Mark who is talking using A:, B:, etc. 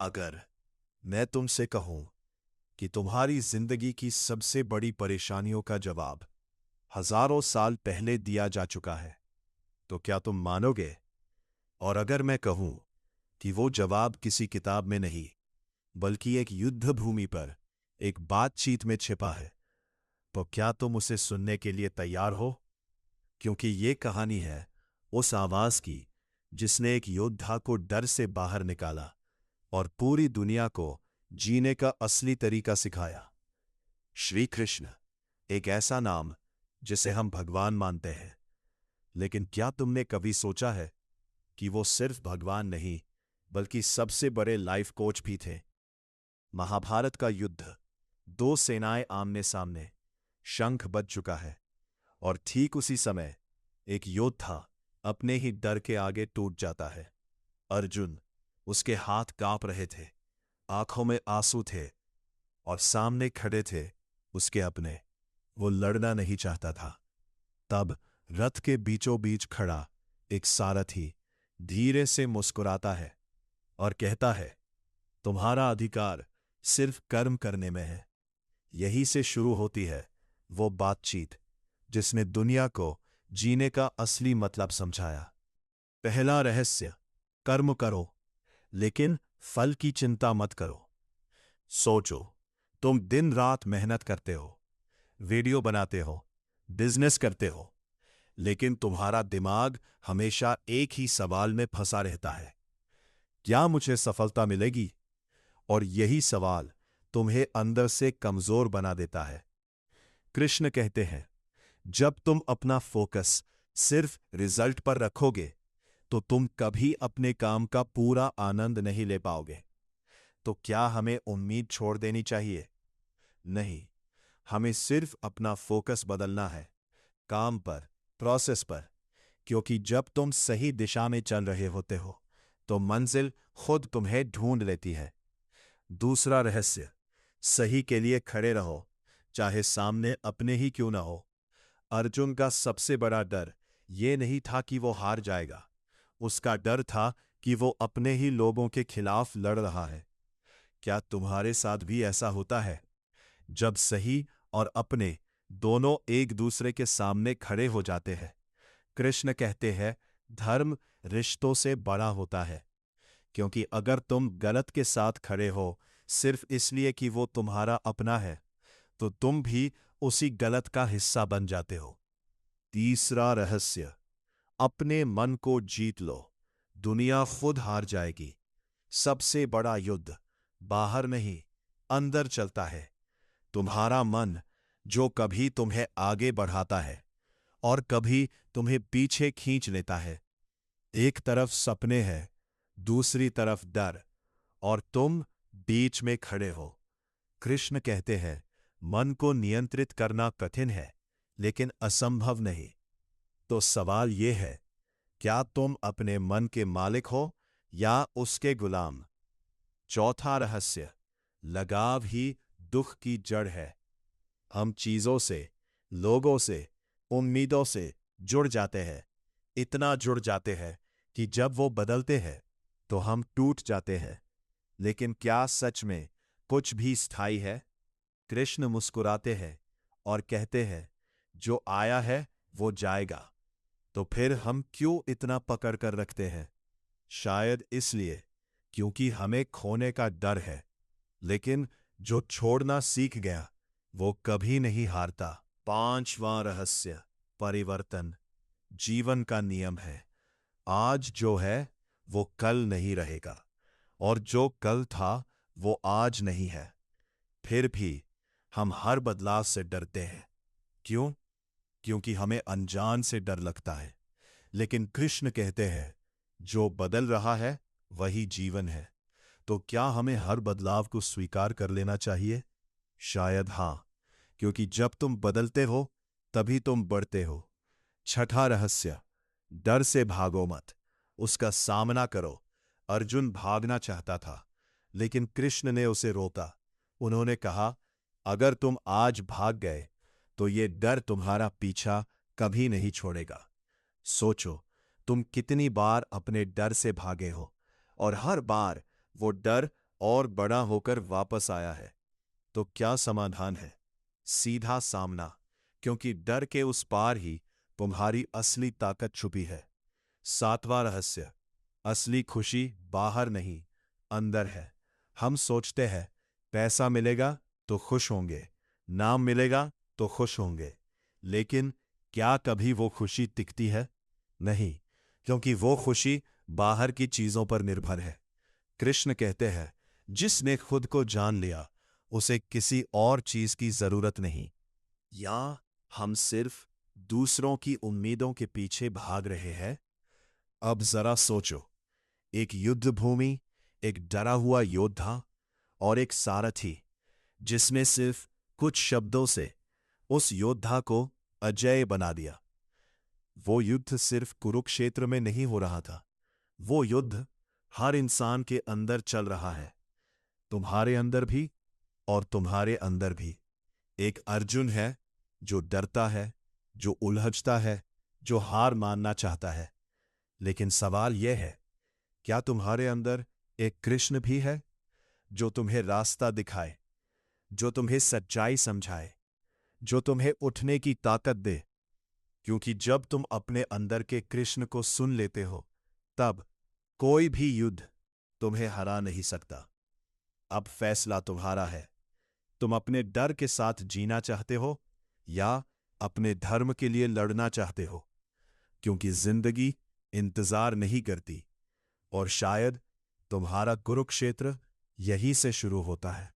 A: अगर मैं तुमसे कहूं कि तुम्हारी जिंदगी की सबसे बड़ी परेशानियों का जवाब हजारों साल पहले दिया जा चुका है, तो क्या तुम मानोगे? और अगर मैं कहूं कि वो जवाब किसी किताब में नहीं, बल्कि एक युद्ध भूमि पर एक बातचीत में छिपा है, तो क्या तुम उसे सुनने के लिए तैयार हो? क्योंकि ये कहानी है उस आवाज की जिसने एक योद्धा को डर से बाहर निकाला और पूरी दुनिया को जीने का असली तरीका सिखाया। श्री कृष्ण, एक ऐसा नाम जिसे हम भगवान मानते हैं, लेकिन क्या तुमने कभी सोचा है कि वो सिर्फ भगवान नहीं, बल्कि सबसे बड़े लाइफ कोच भी थे? महाभारत का युद्ध, दो सेनाएं आमने सामने, शंख बज चुका है, और ठीक उसी समय एक योद्धा अपने ही डर के आगे टूट जाता है। अर्जुन, उसके हाथ कांप रहे थे, आंखों में आंसू थे, और सामने खड़े थे उसके अपने। वो लड़ना नहीं चाहता था। तब रथ के बीचों बीच खड़ा एक सारथी धीरे से मुस्कुराता है और कहता है, तुम्हारा अधिकार सिर्फ कर्म करने में है। यही से शुरू होती है वो बातचीत जिसने दुनिया को जीने का असली मतलब समझाया। पहला रहस्य, कर्म करो, लेकिन फल की चिंता मत करो। सोचो, तुम दिन रात मेहनत करते हो, वीडियो बनाते हो, बिजनेस करते हो, लेकिन तुम्हारा दिमाग हमेशा एक ही सवाल में फंसा रहता है, क्या मुझे सफलता मिलेगी? और यही सवाल तुम्हें अंदर से कमजोर बना देता है। कृष्ण कहते हैं, जब तुम अपना फोकस सिर्फ रिजल्ट पर रखोगे, तो तुम कभी अपने काम का पूरा आनंद नहीं ले पाओगे। तो क्या हमें उम्मीद छोड़ देनी चाहिए? नहीं, हमें सिर्फ अपना फोकस बदलना है, काम पर, प्रोसेस पर। क्योंकि जब तुम सही दिशा में चल रहे होते हो, तो मंजिल खुद तुम्हें ढूंढ लेती है। दूसरा रहस्य, सही के लिए खड़े रहो, चाहे सामने अपने ही क्यों ना हो। अर्जुन का सबसे बड़ा डर ये नहीं था कि वो हार जाएगा, उसका डर था कि वो अपने ही लोगों के खिलाफ लड़ रहा है। क्या तुम्हारे साथ भी ऐसा होता है? जब सही और अपने दोनों एक दूसरे के सामने खड़े हो जाते हैं, कृष्ण कहते हैं, धर्म रिश्तों से बड़ा होता है। क्योंकि अगर तुम गलत के साथ खड़े हो सिर्फ इसलिए कि वो तुम्हारा अपना है, तो तुम भी उसी गलत का हिस्सा बन जाते हो। तीसरा रहस्य, अपने मन को जीत लो, दुनिया खुद हार जाएगी। सबसे बड़ा युद्ध बाहर नहीं, अंदर चलता है। तुम्हारा मन, जो कभी तुम्हें आगे बढ़ाता है और कभी तुम्हें पीछे खींच लेता है। एक तरफ सपने हैं, दूसरी तरफ डर, और तुम बीच में खड़े हो। कृष्ण कहते हैं, मन को नियंत्रित करना कठिन है, लेकिन असंभव नहीं। तो सवाल यह है, क्या तुम अपने मन के मालिक हो या उसके गुलाम? चौथा रहस्य, लगाव ही दुख की जड़ है। हम चीजों से, लोगों से, उम्मीदों से जुड़ जाते हैं, इतना जुड़ जाते हैं कि जब वो बदलते हैं तो हम टूट जाते हैं। लेकिन क्या सच में कुछ भी स्थायी है? कृष्ण मुस्कुराते हैं और कहते हैं, जो आया है वो जाएगा। तो फिर हम क्यों इतना पकड़ कर रखते हैं? शायद इसलिए क्योंकि हमें खोने का डर है। लेकिन जो छोड़ना सीख गया वो कभी नहीं हारता। पांचवां रहस्य, परिवर्तन जीवन का नियम है। आज जो है वो कल नहीं रहेगा, और जो कल था वो आज नहीं है। फिर भी हम हर बदलाव से डरते हैं। क्यों? क्योंकि हमें अनजान से डर लगता है। लेकिन कृष्ण कहते हैं, जो बदल रहा है वही जीवन है। तो क्या हमें हर बदलाव को स्वीकार कर लेना चाहिए? शायद हां, क्योंकि जब तुम बदलते हो तभी तुम बढ़ते हो। छठा रहस्य, डर से भागो मत, उसका सामना करो। अर्जुन भागना चाहता था, लेकिन कृष्ण ने उसे रोका। उन्होंने कहा, अगर तुम आज भाग गए तो ये डर तुम्हारा पीछा कभी नहीं छोड़ेगा। सोचो, तुम कितनी बार अपने डर से भागे हो, और हर बार वो डर और बड़ा होकर वापस आया है। तो क्या समाधान है? सीधा सामना, क्योंकि डर के उस पार ही तुम्हारी असली ताकत छुपी है। सातवां रहस्य, असली खुशी बाहर नहीं, अंदर है। हम सोचते हैं पैसा मिलेगा तो खुश होंगे, नाम मिलेगा तो खुश होंगे, लेकिन क्या कभी वो खुशी टिकती है? नहीं, क्योंकि वो खुशी बाहर की चीजों पर निर्भर है। कृष्ण कहते हैं, जिसने खुद को जान लिया उसे किसी और चीज की जरूरत नहीं। या हम सिर्फ दूसरों की उम्मीदों के पीछे भाग रहे हैं? अब जरा सोचो, एक युद्ध भूमि, एक डरा हुआ योद्धा और एक सारथी, जिसने सिर्फ कुछ शब्दों से उस योद्धा को अजेय बना दिया। वो युद्ध सिर्फ कुरुक्षेत्र में नहीं हो रहा था, वो युद्ध हर इंसान के अंदर चल रहा है। तुम्हारे अंदर भी और तुम्हारे अंदर भी। एक अर्जुन है जो डरता है, जो उलझता है, जो हार मानना चाहता है। लेकिन सवाल यह है, क्या तुम्हारे अंदर एक कृष्ण भी है जो तुम्हें रास्ता दिखाए, जो तुम्हें सच्चाई समझाए, जो तुम्हें उठने की ताकत दे? क्योंकि जब तुम अपने अंदर के कृष्ण को सुन लेते हो, तब कोई भी युद्ध तुम्हें हरा नहीं सकता। अब फैसला तुम्हारा है। तुम अपने डर के साथ जीना चाहते हो या अपने धर्म के लिए लड़ना चाहते हो? क्योंकि जिंदगी इंतजार नहीं करती, और शायद तुम्हारा कुरुक्षेत्र यहीं से शुरू होता है।